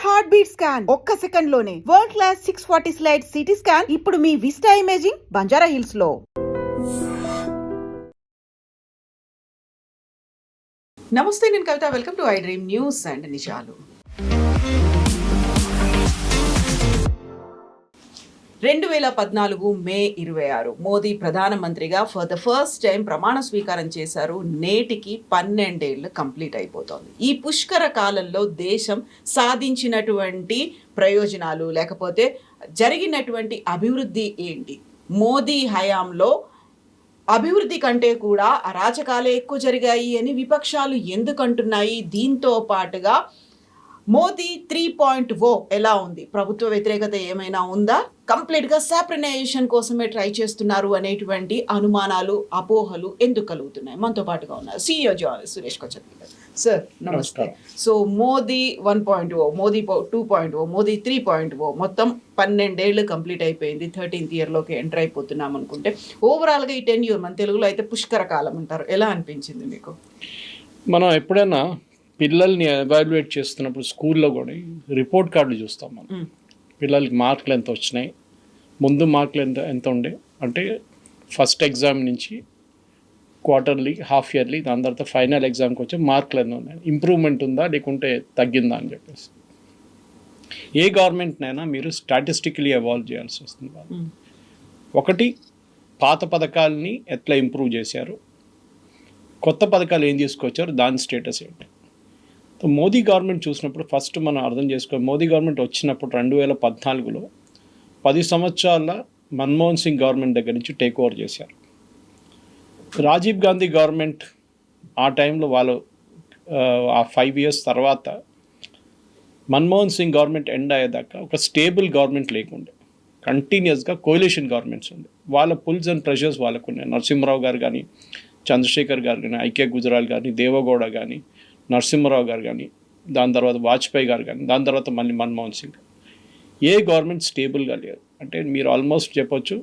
Heart beat scan ఒక్క second లోనే world class 640 slice CT scan ఇప్పుడు మీ విస్టా ఇమేజింగ్ బంజారా హిల్స్ లో. నమస్తే, నేను Kavitha. Welcome to I dream news and నిజాలు. 2014 మే 26 మోదీ ప్రధానమంత్రిగా ఫర్ ద ఫస్ట్ టైం ప్రమాణ స్వీకారం చేశారు. నేటికి 12 ఏళ్ళు కంప్లీట్ అయిపోతుంది. ఈ పుష్కర కాలంలో దేశం సాధించినటువంటి ప్రయోజనాలు లేకపోతే జరిగినటువంటి అభివృద్ధి ఏంటి? మోదీ హయాంలో అభివృద్ధి కంటే కూడా అరాచకాలే ఎక్కువ జరిగాయి అని విపక్షాలు ఎందుకంటున్నాయి? దీంతో పాటుగా మోదీ 3.0 ఎలా ఉంది? ప్రభుత్వ వ్యతిరేకత ఏమైనా ఉందా? కంప్లీట్గా సాప్రనైజేషన్ కోసమే ట్రై చేస్తున్నారు అనేటువంటి అనుమానాలు, అపోహలు ఎందుకు కలుగుతున్నాయి? మనతో పాటుగా ఉన్నారు CEO సురేష్ కొచ్చర్తి గారు. సార్ నమస్తే. సో మోదీ 1.0, మోదీ 2.0, మోదీ 3.0 మొత్తం 12 ఏళ్ళు కంప్లీట్ అయిపోయింది. 13th ఇయర్లోకి ఎంటర్ అయిపోతున్నాం అనుకుంటే ఓవరాల్గా ఈ 10 ఇయర్ మన తెలుగులో అయితే పుష్కర కాలం అంటారు. ఎలా అనిపించింది మీకు? మనం ఎప్పుడైనా పిల్లల్ని ఎవాల్యుయేట్ చేస్తున్నప్పుడు స్కూల్లో కూడా రిపోర్ట్ కార్డులు చూస్తాం. మనం పిల్లలకి మార్కులు ఎంత వచ్చినాయి, ముందు మార్కులు ఎంత ఉండే, అంటే ఫస్ట్ ఎగ్జామ్ నుంచి క్వార్టర్లీ, హాఫ్ ఇయర్లీ, దాని తర్వాత ఫైనల్ ఎగ్జామ్కి వచ్చే మార్కులు ఎంత ఉన్నాయి, ఇంప్రూవ్మెంట్ ఉందా లేకుంటే తగ్గిందా అని చెప్పేసి. ఏ గవర్నమెంట్నైనా మీరు స్టాటిస్టికలీ ఎవాల్వ్ చేయాల్సి వస్తుంది. ఒకటి, పాత పథకాలని ఎట్లా ఇంప్రూవ్ చేశారు, కొత్త పథకాలు ఏం తీసుకొచ్చారు, దాని స్టేటస్ ఏంటి. మోదీ గవర్నమెంట్ చూసినప్పుడు ఫస్ట్ మనం అర్థం చేసుకోవాలి. మోదీ గవర్నమెంట్ వచ్చినప్పుడు 2014లో 10 సంవత్సరాల మన్మోహన్ సింగ్ గవర్నమెంట్ దగ్గర నుంచి టేక్ ఓవర్ చేశారు. రాజీవ్ గాంధీ గవర్నమెంట్ ఆ టైంలో వాళ్ళు ఆ 5 years తర్వాత మన్మోహన్ సింగ్ గవర్నమెంట్ ఎండ్ అయ్యేదాకా ఒక స్టేబుల్ గవర్నమెంట్ లేకుండే, కంటిన్యూస్గా కోalition గవర్నమెంట్స్ ఉండే. వాళ్ళ పుల్స్ అండ్ ప్రెషర్స్ వాళ్ళకు ఉన్నాయి. నరసింహరావు గారు కానీ, చంద్రశేఖర్ గారు కానీ, ఐకే గుజరాల్ కానీ, దేవగౌడ కానీ, నరసింహరావు గారు కానీ, దాని తర్వాత వాజ్పేయి గారు కానీ, దాని తర్వాత మళ్ళీ మన్మోహన్ సింగ్. ఏ గవర్నమెంట్ స్టేబుల్గా లేరు. అంటే మీరు ఆల్మోస్ట్ చెప్పొచ్చు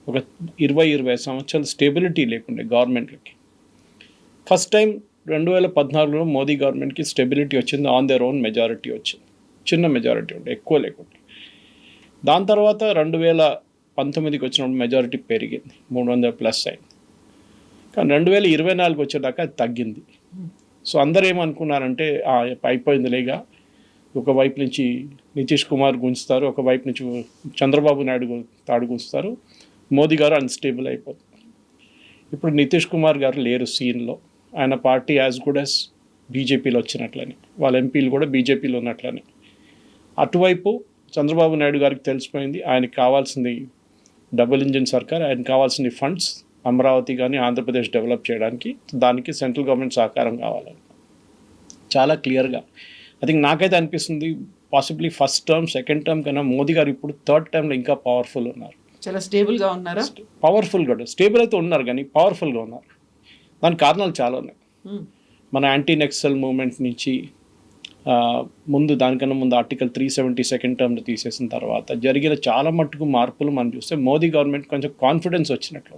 ఒక 20-25 సంవత్సరాలు స్టేబిలిటీ లేకుండే గవర్నమెంట్లకి. ఫస్ట్ టైం 2014లో మోదీ గవర్నమెంట్కి స్టెబిలిటీ వచ్చింది. ఆన్ దేర్ ఓన్ మెజారిటీ వచ్చింది. చిన్న మెజారిటీ ఉండే, ఎక్కువ లేకుండే. దాని తర్వాత 2019కి వచ్చినప్పుడు మెజారిటీ పెరిగింది, 300+ అయింది. కానీ 2024 వచ్చేదాకా అది తగ్గింది. సో అందరూ ఏమనుకున్నారంటే అయిపోయిందిలేగా, ఒకవైపు నుంచి నితీష్ కుమార్ గుంచుతారు, ఒకవైపు నుంచి చంద్రబాబు నాయుడు తాడు గుంచుతారు, మోదీ గారు అన్స్టేబుల్ అయిపోతుంది. ఇప్పుడు నితీష్ కుమార్ గారు లేరు సీన్లో. ఆయన పార్టీ యాజ్ గుడ్ యాజ్ బీజేపీలో వచ్చినట్లని, వాళ్ళ ఎంపీలు కూడా బీజేపీలో ఉన్నట్లని. అటువైపు చంద్రబాబు నాయుడు గారికి తెలిసిపోయింది ఆయనకి కావాల్సింది డబుల్ ఇంజిన్ సర్కార్, ఆయనకు కావాల్సింది ఫండ్స్, అమరావతి కానీ ఆంధ్రప్రదేశ్ డెవలప్ చేయడానికి. దానికి సెంట్రల్ గవర్నమెంట్ సహకారం కావాలని చాలా క్లియర్గా. ఐ థింక్ నాకైతే అనిపిస్తుంది possibly first term, second term కన్నా మోదీ గారు ఇప్పుడు థర్డ్ టర్మ్లో ఇంకా పవర్ఫుల్ ఉన్నారు. చాలా స్టేబుల్గా ఉన్నారా? పవర్ఫుల్ కూడా, స్టేబుల్ అయితే ఉన్నారు కానీ పవర్ఫుల్గా ఉన్నారు. దానికి కారణాలు చాలా ఉన్నాయి. మన యాంటీ నెక్సల్ మూవ్మెంట్ నుంచి దానికన్నా ముందు ఆర్టికల్ 370 సెకండ్ టర్మ్లో తీసేసిన తర్వాత జరిగిన చాలా మట్టుకు మార్పులు మనం చూస్తే మోదీ గవర్నమెంట్ కొంచెం కాన్ఫిడెన్స్ వచ్చినట్లు.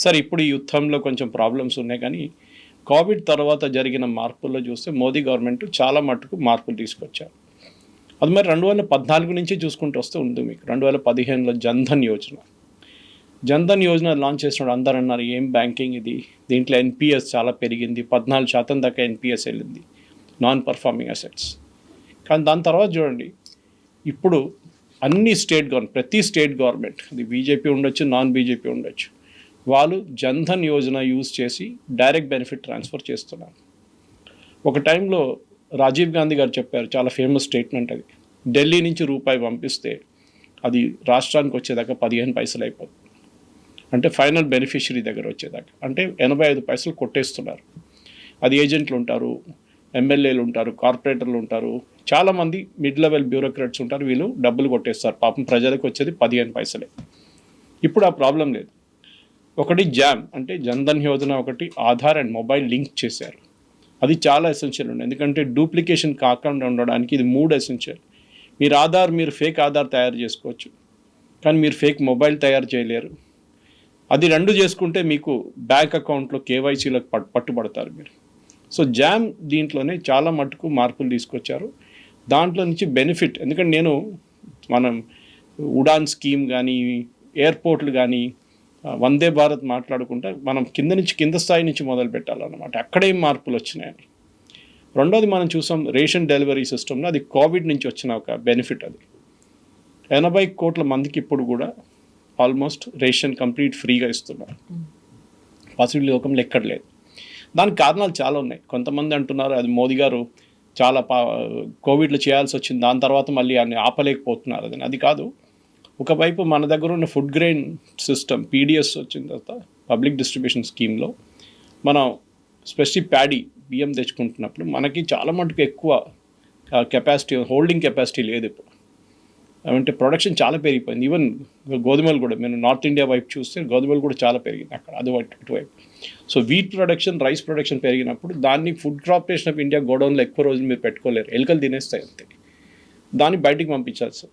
సరే, ఇప్పుడు ఈ యుద్ధంలో కొంచెం ప్రాబ్లమ్స్ ఉన్నాయి, కానీ కోవిడ్ తర్వాత జరిగిన మార్పుల్లో చూస్తే మోదీ గవర్నమెంట్ చాలా మట్టుకు మార్పులు తీసుకొచ్చారు. అది మరి 2014 నుంచి చూసుకుంటూ వస్తే ఉంది. మీకు 2015లో జన్ధన్ యోజన లాంచ్ చేసినప్పుడు అందరూ అన్నారు ఏం బ్యాంకింగ్ ఇది, దీంట్లో NPS చాలా పెరిగింది, 14% దాకా NPS వెళ్ళింది, నాన్ పర్ఫార్మింగ్ అసెట్స్. కానీ దాని తర్వాత చూడండి, ఇప్పుడు అన్ని ప్రతి స్టేట్ గవర్నమెంట్, అది బీజేపీ ఉండొచ్చు, నాన్ బీజేపీ ఉండొచ్చు, వాళ్ళు జన్ధన్ యోజన యూజ్ చేసి డైరెక్ట్ బెనిఫిట్ ట్రాన్స్ఫర్ చేస్తున్నారు. ఒక టైంలో రాజీవ్ గాంధీ గారు చెప్పారు, చాలా ఫేమస్ స్టేట్మెంట్ అది, ఢిల్లీ నుంచి రూపాయి పంపిస్తే అది రాష్ట్రానికి వచ్చేదాకా 15 పైసలు అయిపోతుంది. అంటే ఫైనల్ బెనిఫిషరీ దగ్గర వచ్చేదాకా అంటే 85 పైసలు కొట్టేస్తున్నారు. అది ఏజెంట్లు ఉంటారు, ఎమ్మెల్యేలు ఉంటారు, కార్పొరేటర్లు ఉంటారు, చాలామంది మిడ్ లెవెల్ బ్యూరోక్రాట్స్ ఉంటారు, వీళ్ళు డబ్బులు కొట్టేస్తారు. పాపం ప్రజలకు వచ్చేది 15 పైసలే. ఇప్పుడు ఆ ప్రాబ్లం లేదు. ఒకటి జామ్ అంటే జన్ధన్ యోజన, ఒకటి ఆధార్ అండ్ మొబైల్ లింక్ చేశారు. అది చాలా ఎసెన్షియల్ ఉంది, ఎందుకంటే డూప్లికేషన్ కాకుండా ఉండడానికి ఇది 3 ఎసెన్షియల్. మీరు ఫేక్ ఆధార్ తయారు చేసుకోవచ్చు, కానీ మీరు ఫేక్ మొబైల్ తయారు చేయలేరు. అది 2 చేసుకుంటే మీకు బ్యాంక్ అకౌంట్లో కేవైసీలకు పట్టుబడతారు మీరు. సో జామ్ దీంట్లోనే చాలా మటుకు మార్పులు తీసుకొచ్చారు. దాంట్లో నుంచి బెనిఫిట్, ఎందుకంటే నేను మనం ఉడాన్ స్కీమ్ కానీ ఎయిర్పోర్ట్లు కానీ వందే భారత్ మాట్లాడుకుంటే మనం కింద స్థాయి నుంచి మొదలు పెట్టాలన్నమాట. అక్కడేం మార్పులు వచ్చినాయని. రెండోది మనం చూసాం రేషన్ డెలివరీ సిస్టంలో, అది కోవిడ్ నుంచి వచ్చిన ఒక బెనిఫిట్. అది 80 కోట్ల మందికి ఇప్పుడు కూడా ఆల్మోస్ట్ రేషన్ కంప్లీట్ ఫ్రీగా ఇస్తున్నారు. పాసిబిలిటీ లోకంలో ఎక్కడ లేదు. దానికి కారణాలు చాలా ఉన్నాయి. కొంతమంది అంటున్నారు అది మోదీ గారు చాలా కోవిడ్లో చేయాల్సి వచ్చింది, దాని తర్వాత మళ్ళీ అన్ని ఆపలేకపోతున్నారు. అది కాదు. ఒకవైపు మన దగ్గర ఉన్న ఫుడ్ గ్రెయిన్ సిస్టమ్ పీడిఎస్ వచ్చిన తర్వాత పబ్లిక్ డిస్ట్రిబ్యూషన్ స్కీమ్లో మనం స్పెసిఫిక్ ప్యాడీ బియ్యం తెచ్చుకుంటున్నప్పుడు మనకి చాలా మటుకు ఎక్కువ కెపాసిటీ, హోల్డింగ్ కెపాసిటీ లేదు ఇప్పుడు. అంటే ప్రొడక్షన్ చాలా పెరిగిపోయింది. ఈవెన్ గోధుమలు కూడా, మీరు నార్త్ ఇండియా వైపు చూస్తే గోధుమలు కూడా చాలా పెరిగింది అక్కడ, అది ఇటువైపు. So wheat production, rice production పెరిగినప్పుడు దాన్ని ఫుడ్ కార్పొరేషన్ ఆఫ్ ఇండియా గోడౌన్లో ఎక్కువ రోజులు మీరు పెట్టుకోలేరు, ఎలుకలు తినేస్తాయి అంతే. దాన్ని బయటికి పంపించాల్సి.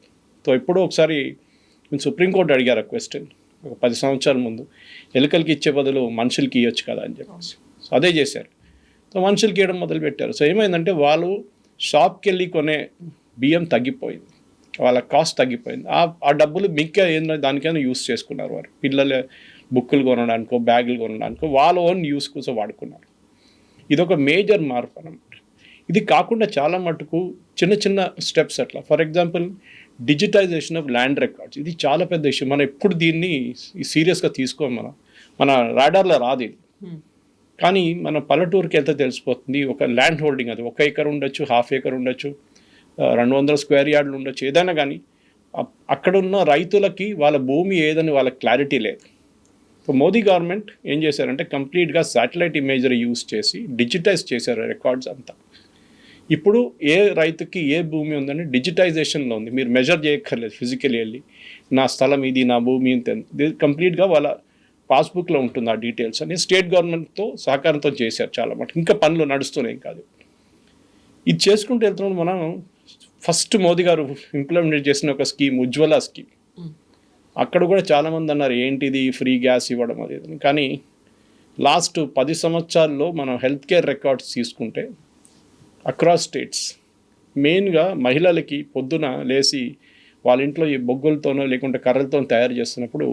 సో ఎప్పుడో ఒకసారి సుప్రీంకోర్టు అడిగారు ఆ క్వశ్చన్ ఒక 10 సంవత్సరాల ముందు, ఎలుకలకి ఇచ్చే బదులు మనుషులకి ఇవ్వచ్చు కదా అని చెప్పేసి. సో అదే చేశారు. సో మనుషులకి ఇవ్వడం మొదలుపెట్టారు. సో ఏమైందంటే వాళ్ళు షాప్కి వెళ్ళి కొనే బియ్యం తగ్గిపోయింది, వాళ్ళ కాస్ట్ తగ్గిపోయింది. ఆ డబ్బులు మిక్క ఏంటంటే దానికైనా యూస్ చేసుకున్నారు వారు. పిల్లల బుక్కులు కొనడానికో బ్యాగులు కొనడానికో వాళ్ళ ఓన్ యూస్ కోసం వాడుకున్నారు. ఇదొక మేజర్ మార్పు అన్నమాట. ఇది కాకుండా చాలా మటుకు చిన్న చిన్న స్టెప్స్ అట్లా. For example digitization of land records, ఇది చాలా పెద్ద ఇష్యూ. మనం ఎప్పుడు దీన్ని సీరియస్గా తీసుకోం, మన రాడార్లో రాదు ఇది. కానీ మన పల్లెటూరుకి వెళ్తే తెలిసిపోతుంది. ఒక ల్యాండ్ హోల్డింగ్, అది 1 ఎకర్ ఉండొచ్చు, ½ ఎకర్ ఉండొచ్చు, 200 స్క్వేర్ యార్డులు ఉండొచ్చు, ఏదైనా కానీ అక్కడున్న రైతులకి వాళ్ళ భూమి ఏదని వాళ్ళకి క్లారిటీ లేదు. సో మోదీ గవర్నమెంట్ ఏం చేశారంటే కంప్లీట్గా శాటిలైట్ ఇమేజరీ యూస్ చేసి డిజిటైజ్ చేశారు రికార్డ్స్ అంతా. ఇప్పుడు ఏ రైతుకి ఏ భూమి ఉందని డిజిటైజేషన్లో ఉంది. మీరు మెజర్ చేయక్కర్లేదు, ఫిజికలీ వెళ్ళి నా స్థలం ఇది, నా భూమి ఇంత, కంప్లీట్గా వాళ్ళ పాస్బుక్లో ఉంటుంది ఆ డీటెయిల్స్ అని. స్టేట్ గవర్నమెంట్తో సహకారంతో చేశారు చాలా మటుకు. ఇంకా పనులు నడుస్తున్నాయి కాదు. ఇది చేసుకుంటూ వెళ్తున్నాం. మనం ఫస్ట్ మోదీ గారు ఇంప్లిమెంట్ చేసిన ఒక స్కీమ్ ఉజ్వల స్కీమ్, అక్కడ కూడా చాలామంది అన్నారు ఏంటిది ఫ్రీ గ్యాస్ ఇవ్వడం అది. కానీ లాస్ట్ 10 సంవత్సరాల్లో మనం హెల్త్ కేర్ రికార్డ్స్ తీసుకుంటే అక్రాస్ స్టేట్స్ మెయిన్గా మహిళలకి పొద్దున లేచి వాళ్ళ ఇంట్లో ఈ బొగ్గులతోనో లేకుంటే కర్రలతో తయారు చేస్తున్నప్పుడు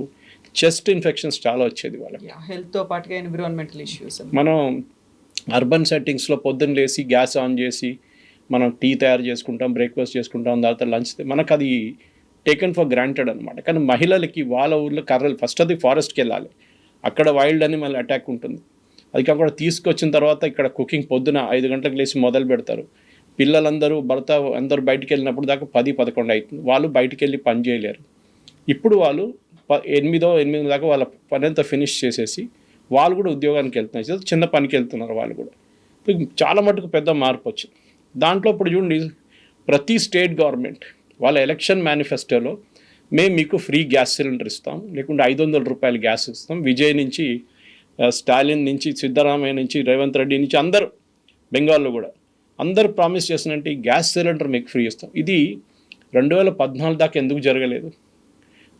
చెస్ట్ ఇన్ఫెక్షన్స్ చాలా వచ్చేది వాళ్ళకి. హెల్త్తో పాటుగా ఎన్విరాన్మెంటల్ ఇష్యూస్. మనం అర్బన్ సెట్టింగ్స్లో పొద్దున్న లేచి గ్యాస్ ఆన్ చేసి మనం టీ తయారు చేసుకుంటాం, బ్రేక్ఫాస్ట్ చేసుకుంటాం, తర్వాత లంచ్, మనకు అది టేకెన్ ఫర్ గ్రాంటెడ్ అనమాట. కానీ మహిళలకి వాళ్ళ ఊళ్ళో కర్రలు, ఫస్ట్ అది ఫారెస్ట్కి వెళ్ళాలి, అక్కడ వైల్డ్ అనిమల్ అటాక్ ఉంటుంది. అది కాకుండా తీసుకొచ్చిన తర్వాత ఇక్కడ కుకింగ్ పొద్దున 5 గంటలకు లేచి మొదలు పెడతారు. పిల్లలందరూ భర్త అందరూ బయటికి వెళ్ళినప్పుడు దాకా 10-11 అవుతుంది. వాళ్ళు బయటికి వెళ్ళి పని చేయలేరు. ఇప్పుడు వాళ్ళు 8 దాకా వాళ్ళ పని అంతా ఫినిష్ చేసేసి వాళ్ళు కూడా ఉద్యోగానికి వెళ్తున్నారు, చిన్న పనికి వెళ్తున్నారు వాళ్ళు కూడా. చాలా మటుకు పెద్ద మార్పు వచ్చింది. దాంట్లో ఇప్పుడు చూడండి, ప్రతి స్టేట్ గవర్నమెంట్ వాళ్ళ ఎలక్షన్ మేనిఫెస్టోలో మేము మీకు ఫ్రీ గ్యాస్ సిలిండర్ ఇస్తాం, లేకుంటే 500 రూపాయలు గ్యాస్ ఇస్తాం. విజయ్ నుంచి, స్టాలిన్ నుంచి, సిద్ధరామయ్య నుంచి, రేవంత్ రెడ్డి నుంచి, అందరూ బెంగాల్లో కూడా అందరూ ప్రామిస్ చేసినట్టు ఈ గ్యాస్ సిలిండర్ మీకు ఫ్రీ ఇస్తాం. ఇది 2014 దాకా ఎందుకు జరగలేదు?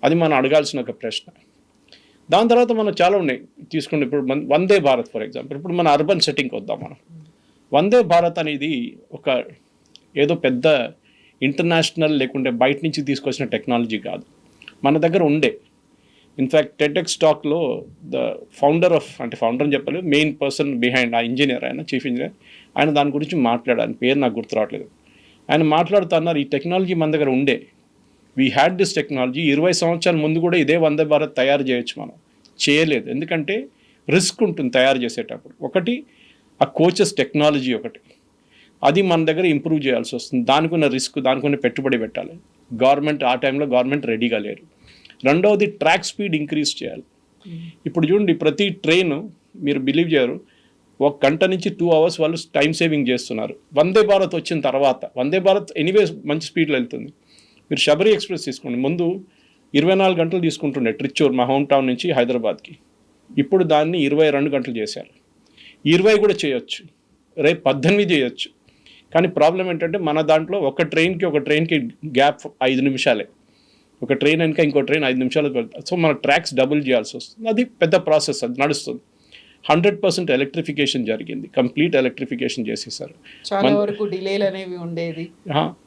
అది మనం అడగాల్సిన ఒక ప్రశ్న. దాని తర్వాత మనం చాలా ఉన్నాయి తీసుకుంటే. ఇప్పుడు వందే భారత్ ఫర్ ఎగ్జాంపుల్, ఇప్పుడు మన అర్బన్ సెట్టింగ్కి వద్దాం. మనం వందే భారత్ అనేది ఒక ఏదో పెద్ద ఇంటర్నేషనల్ లేకుంటే బయట నుంచి తీసుకొచ్చిన టెక్నాలజీ కాదు, మన దగ్గర ఉండే. ఇన్ఫ్యాక్ట్ టెడ్ఎక్స్ టాక్లో ద ఫౌండర్ అని చెప్పలేదు, మెయిన్ పర్సన్ బిహైండ్, ఆ ఇంజనీర్, ఆయన చీఫ్ ఇంజనీర్, ఆయన దాని గురించి మాట్లాడారు. పేరు నాకు గుర్తు రావట్లేదు. ఆయన మాట్లాడుతున్నారు, ఈ టెక్నాలజీ మన దగ్గర ఉండే, వీ హ్యాడ్ దిస్ టెక్నాలజీ. 20 సంవత్సరాల ముందు కూడా ఇదే వందే భారత్ తయారు చేయొచ్చు, మనం చేయలేదు. ఎందుకంటే రిస్క్ ఉంటుంది తయారు చేసేటప్పుడు. ఒకటి ఆ కోచెస్ టెక్నాలజీ, ఒకటి అది మన దగ్గర ఇంప్రూవ్ చేయాల్సి వస్తుంది. దానికున్న రిస్క్, దానికున్న పెట్టుబడి పెట్టాలి. గవర్నమెంట్ ఆ టైంలో రెడీగా లేరు. రెండవది ట్రాక్ స్పీడ్ ఇంక్రీజ్ చేయాలి. ఇప్పుడు చూడండి, ప్రతి ట్రైన్ మీరు బిలీవ్ చేయరు, 1 గంట నుంచి 2 అవర్స్ వాళ్ళు టైం సేవింగ్ చేస్తున్నారు. వందే భారత్ వచ్చిన తర్వాత, వందే భారత్ ఎనీవేస్ మంచి స్పీడ్లో వెళ్తుంది. మీరు శబరి ఎక్స్ప్రెస్ తీసుకోండి, ముందు 24 గంటలు తీసుకుంటుండే ట్రిచ్చూర్, మా హోమ్ టౌన్ నుంచి హైదరాబాద్కి. ఇప్పుడు దాన్ని 22 గంటలు చేశారు. 20 కూడా చేయొచ్చు, రేపు 18 చేయొచ్చు. కానీ ప్రాబ్లం ఏంటంటే మన దాంట్లో ఒక ట్రైన్కి గ్యాప్ 5 నిమిషాలే. ఒక ట్రైన్ వెనక ఇంకో ట్రైన్ 5 నిమిషాలకు వెళ్తారు. సో మన ట్రాక్స్ డబుల్ చేయాల్సి వస్తుంది. అది పెద్ద ప్రాసెస్, అది నడుస్తుంది. 100% ఎలక్ట్రిఫికేషన్ జరిగింది, కంప్లీట్ ఎలక్ట్రిఫికేషన్ చేసేసారు. చాలా వరకు డిలేలు అనేవి ఉండేది.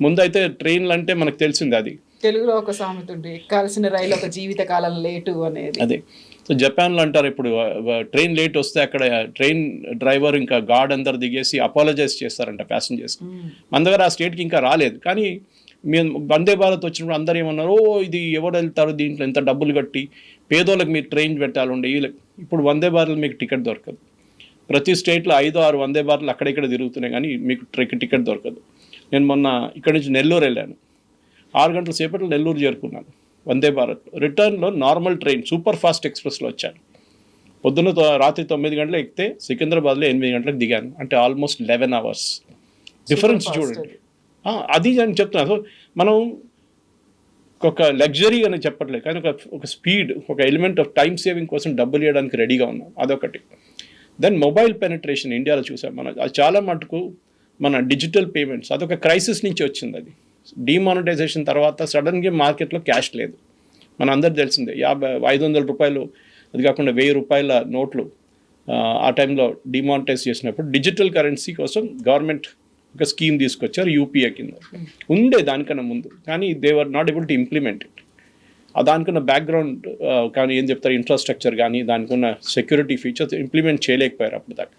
ముందైతే ట్రైన్లు అంటే మనకు తెలిసింది, అది తెలుగులో ఒక సామెత ఉంది, ఎక్కాల్సిన రైలు ఒక జీవిత కాలం లేటు అనేది. అదే. సో జపాన్లో అంటారు, ఇప్పుడు ట్రైన్ లేట్ వస్తే అక్కడ ట్రైన్ డ్రైవర్ ఇంకా గార్డ్ అందరు దిగేసి అపాలజైజ్ చేస్తారంట ప్యాసింజర్స్. మన దగ్గర ఆ స్టేట్కి ఇంకా రాలేదు, కానీ మేము వందే భారత్ వచ్చినప్పుడు అందరూ ఏమన్నారు, ఇది ఎవరు వెళ్తారు దీంట్లో ఎంత డబ్బులు కట్టి, పేదోళ్ళకి మీరు ట్రైన్ పెట్టాలండి. ఇప్పుడు వందే భారత్ మీకు టికెట్ దొరకదు. ప్రతి స్టేట్లో 5-6 వందే భారత్లు అక్కడిక్కడ తిరుగుతున్నాయి, కానీ మీకు టికెట్ దొరకదు. నేను మొన్న ఇక్కడి నుంచి నెల్లూరు వెళ్ళాను, 6 గంటల సేపట్లో నెల్లూరు చేరుకున్నాను వందే భారత్. రిటర్న్లో నార్మల్ ట్రైన్ సూపర్ ఫాస్ట్ ఎక్స్ప్రెస్లో వచ్చాను. పొద్దున్న రాత్రి 9 గంటలకు ఎక్కితే సికింద్రాబాద్లో 8 గంటలకు దిగాను. అంటే ఆల్మోస్ట్ 11 hours డిఫరెన్స్ చూడండి. అది నేను చెప్తున్నాను. సో మనం ఒక లగ్జరీ అని చెప్పట్లేదు, కానీ ఒక స్పీడ్, ఒక ఎలిమెంట్ ఆఫ్ టైం సేవింగ్ కోసం డబ్బులు ఇవ్వడానికి రెడీగా ఉన్నాం, అదొకటి. దెన్ మొబైల్ పెనిట్రేషన్ ఇండియాలో చూసాం మనం, అది చాలా మటుకు మన డిజిటల్ పేమెంట్స్ అదొక క్రైసిస్ నుంచి వచ్చింది. అది డిమానిటైజేషన్ తర్వాత సడన్గా మార్కెట్లో క్యాష్ లేదు, మన అందరు తెలిసిందే. 500 రూపాయలు, అది కాకుండా 1000 రూపాయల నోట్లు ఆ టైంలో డిమానిటైజ్ చేసినప్పుడు డిజిటల్ కరెన్సీ కోసం గవర్నమెంట్ ఒక స్కీమ్ తీసుకొచ్చారు, యూపీఏ కింద. ఉండే దానికన్నా ముందు, కానీ they were not able to implement it. దానికున్న బ్యాక్గ్రౌండ్ కానీ ఏం చెప్తారు, ఇన్ఫ్రాస్ట్రక్చర్ కానీ దానికున్న సెక్యూరిటీ ఫీచర్స్ ఇంప్లిమెంట్ చేయలేకపోయారు అప్పుడు దాకా.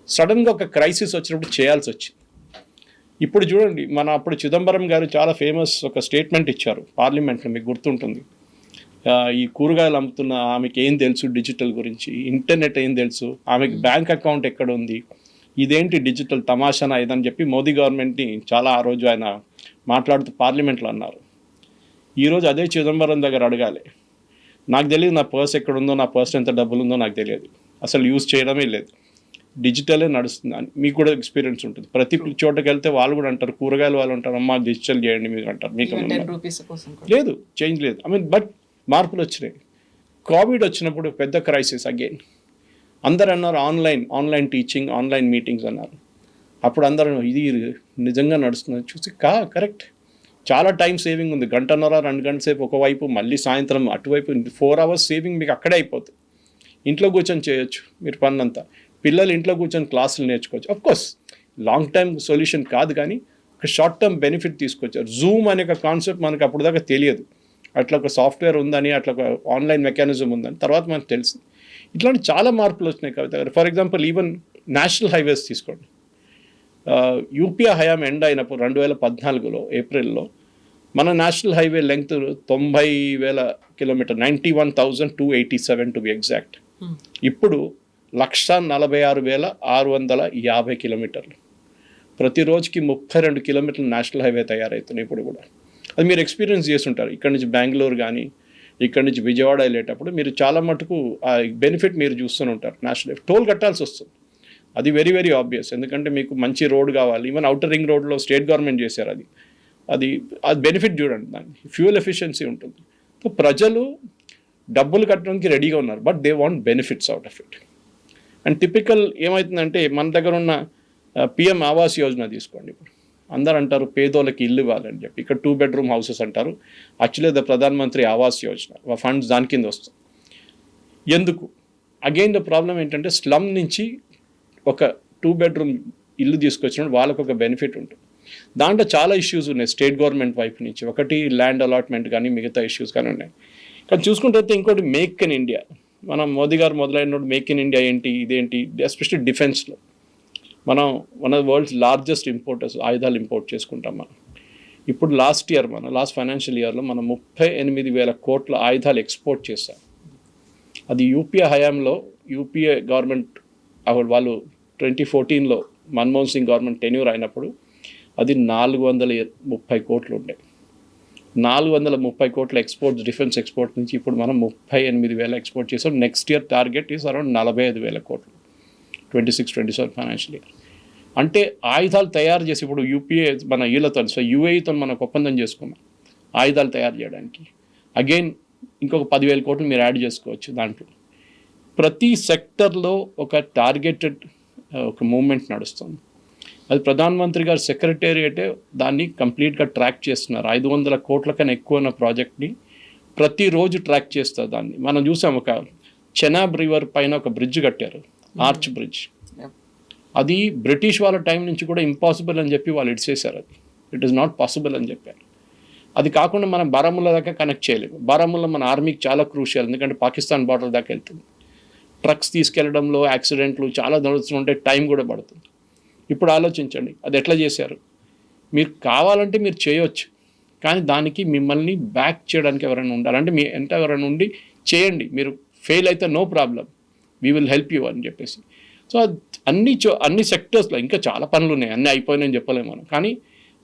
సడన్గా ఒక క్రైసిస్ వచ్చినప్పుడు చేయాల్సి వచ్చింది. ఇప్పుడు చూడండి, మన అప్పుడు చిదంబరం గారు చాలా ఫేమస్ ఒక స్టేట్మెంట్ ఇచ్చారు పార్లమెంట్లో, మీకు గుర్తుంటుంది. ఈ కూరగాయలు అమ్ముతున్న ఆమెకి ఏం తెలుసు డిజిటల్ గురించి, ఇంటర్నెట్ ఏం తెలుసు, ఆమెకి బ్యాంక్ అకౌంట్ ఎక్కడ ఉంది, ఇదేంటి డిజిటల్ తమాషానా ఇదని చెప్పి మోదీ గవర్నమెంట్ని చాలా ఆ రోజు ఆయన మాట్లాడుతూ పార్లమెంట్లో అన్నారు. ఈరోజు అదే చిదంబరం దగ్గర అడగాలి, నాకు తెలియదు నా పర్స్ ఎక్కడుందో, నా పర్స్ ఎంత డబ్బులు ఉందో నాకు తెలియదు, అసలు యూజ్ చేయడమే లేదు, డిజిటలే నడుస్తుంది అని. మీకు కూడా ఎక్స్పీరియన్స్ ఉంటుంది. ప్రతి చోటకి వెళ్తే వాళ్ళు కూడా అంటారు, కూరగాయలు వాళ్ళు అంటారు, అమ్మా డిజిటల్ చేయండి మీరు అంటారు. మీకు లేదు, చేంజ్ లేదు. బట్ మార్పులు వచ్చినాయి. కోవిడ్ వచ్చినప్పుడు పెద్ద క్రైసిస్ అగైన్. అందరు అన్నారు ఆన్లైన్ టీచింగ్, ఆన్లైన్ మీటింగ్స్ అన్నారు. అప్పుడు అందరూ ఇది నిజంగా నడుస్తుంది చూసి, కరెక్ట్, చాలా టైం సేవింగ్ ఉంది. 1.5-2 గంటల సేపు ఒకవైపు, మళ్ళీ సాయంత్రం అటువైపు 4 hours సేవింగ్ మీకు అక్కడే అయిపోతుంది. ఇంట్లో కూర్చొని చేయొచ్చు మీరు పన్నంతా. పిల్లలు ఇంట్లో కూర్చొని క్లాసులు నేర్చుకోవచ్చు. అఫ్కోర్స్ లాంగ్ టైం సొల్యూషన్ కాదు, కానీ ఒక షార్ట్ టర్మ్ బెనిఫిట్ తీసుకొచ్చారు. జూమ్ అనే ఒక కాన్సెప్ట్ మనకు అప్పుడు దాకా తెలియదు, అట్లా ఒక సాఫ్ట్వేర్ ఉందని, అట్లా ఒక ఆన్లైన్ మెకానిజం ఉందని తర్వాత మనకు తెలిసింది. ఇట్లాంటి చాలా మార్పులు వచ్చినాయి కవిత గారు. For example even national highways తీసుకోండి. యూపీఏ హయాం ఎండ్ అయినప్పుడు 2014లో ఏప్రిల్లో మన national highway length 90,000 kilometre, 91,287 to be exact. ఇప్పుడు 146,650 కిలోమీటర్లు. ప్రతిరోజుకి 32 కిలోమీటర్లు నేషనల్ హైవే తయారవుతున్నాయి ఇప్పుడు కూడా. అది మీరు ఎక్స్పీరియన్స్ చేస్తుంటారు. ఇక్కడ నుంచి బెంగళూరు కానీ, ఇక్కడ నుంచి విజయవాడ వెళ్ళేటప్పుడు మీరు చాలా మటుకు ఆ బెనిఫిట్ మీరు చూస్తూనే ఉంటారు. నేషనల్ హైవే టోల్ కట్టాల్సి వస్తుంది, అది వెరీ వెరీ ఆబ్వియస్. ఎందుకంటే మీకు మంచి రోడ్ కావాలి. ఈవెన్ అవుటర్ రింగ్ రోడ్లో స్టేట్ గవర్నమెంట్ చేశారు. అది బెనిఫిట్ చూడండి, దాన్ని ఫ్యూయల్ ఎఫిషియన్సీ ఉంటుంది. సో ప్రజలు డబ్బులు కట్టడానికి రెడీగా ఉన్నారు, but they want benefits out of it. And typical ఏమవుతుందంటే, మన దగ్గర ఉన్న పిఎం ఆవాస్ యోజన తీసుకోండి. ఇప్పుడు అందరు అంటారు పేదోళ్ళకి ఇల్లు ఇవ్వాలని చెప్పి, ఇక్కడ 2 bedroom హౌసెస్ అంటారు. యాక్చువల్లీ ద ప్రధానమంత్రి ఆవాస్ యోజన ఫండ్స్ దాని కింద వస్తుంది. ఎందుకు? అగైన్ ద ప్రాబ్లం ఏంటంటే, స్లమ్ నుంచి ఒక 2 bedroom ఇల్లు తీసుకొచ్చినప్పుడు వాళ్ళకు ఒక బెనిఫిట్ ఉంటుంది. దాంట్లో చాలా ఇష్యూస్ ఉన్నాయి స్టేట్ గవర్నమెంట్ వైపు నుంచి. ఒకటి ల్యాండ్ అలాట్మెంట్ కానీ, మిగతా ఇష్యూస్ కానీ ఉన్నాయి. కానీ చూసుకుంటే ఇంకోటి మేక్ ఇన్ ఇండియా. మనం మోదీ గారు మొదలైనప్పుడు మేక్ ఇన్ ఇండియా ఏంటి, ఇదేంటి, ఎస్పెషల్లీ డిఫెన్స్లో మనం one of the world's largest importers, ఆయుధాలు ఇంపోర్ట్ చేసుకుంటాం మనం. ఇప్పుడు లాస్ట్ ఫైనాన్షియల్ ఇయర్లో మనం 38,000 కోట్ల ఆయుధాలు ఎక్స్పోర్ట్ చేశాం. అది యూపీఏ హయాంలో, యూపీఏ గవర్నమెంట్ వాళ్ళు 2014లో మన్మోహన్ సింగ్ గవర్నమెంట్ టెన్యూర్ అయినప్పుడు అది 430 కోట్లు ఉండే. 430 కోట్ల ఎక్స్పోర్ట్స్, డిఫెన్స్ ఎక్స్పోర్ట్ నుంచి ఇప్పుడు మనం 38,000 ఎక్స్పోర్ట్ చేసాం. Next year target is around 45,000 కోట్లు 26-27 ఫైనాన్షియల్ ఇయర్. అంటే ఆయుధాలు తయారు చేసి ఇప్పుడు యూపీఏ మన వీళ్ళతో, సో యూఏఈతో మనకు ఒప్పందం చేసుకున్నాం ఆయుధాలు తయారు చేయడానికి. అగైన్ ఇంకొక 10,000 కోట్లు మీరు యాడ్ చేసుకోవచ్చు దాంట్లో. ప్రతి సెక్టర్లో ఒక టార్గెటెడ్ ఒక మూవ్మెంట్ నడుస్తుంది. అది ప్రధానమంత్రి గారు సెక్రటేరియటే దాన్ని కంప్లీట్గా ట్రాక్ చేస్తున్నారు. 500 కోట్ల కన్నా ఎక్కువ ఉన్న ప్రాజెక్ట్ని ప్రతిరోజు ట్రాక్ చేస్తారు దాన్ని. మనం చూసాం, ఒక చెనాబ్ రివర్ పైన ఒక బ్రిడ్జ్ కట్టారు. Arch bridge. అది బ్రిటిష్ వాళ్ళ టైం నుంచి కూడా ఇంపాసిబుల్ అని చెప్పి వాళ్ళు ఇడిచేశారు. అది ఇట్ ఈస్ నాట్ పాసిబుల్ అని చెప్పారు. అది కాకుండా మనం బారాముల్లా దాకా కనెక్ట్ చేయలేము. బారాముల్లా మన ఆర్మీకి చాలా క్రూషియల్, ఎందుకంటే పాకిస్తాన్ బార్డర్ దాకా వెళ్తుంది. ట్రక్స్ తీసుకెళ్లడంలో యాక్సిడెంట్లు చాలా నడుస్తుంటే టైం కూడా పడుతుంది. ఇప్పుడు ఆలోచించండి అది ఎట్లా చేశారు. మీరు కావాలంటే మీరు చేయొచ్చు, కానీ దానికి మిమ్మల్ని బ్యాక్ చేయడానికి ఎవరైనా ఉండాలంటే మీ ఎంత ఎవరైనా ఉండి చేయండి. మీరు ఫెయిల్ అయితే no problem, we will help you అని చెప్పేసి. సో అన్ని సెక్టర్స్లో ఇంకా చాలా పనులు ఉన్నాయి, అన్నీ అయిపోయినాయని చెప్పలేము మనం. కానీ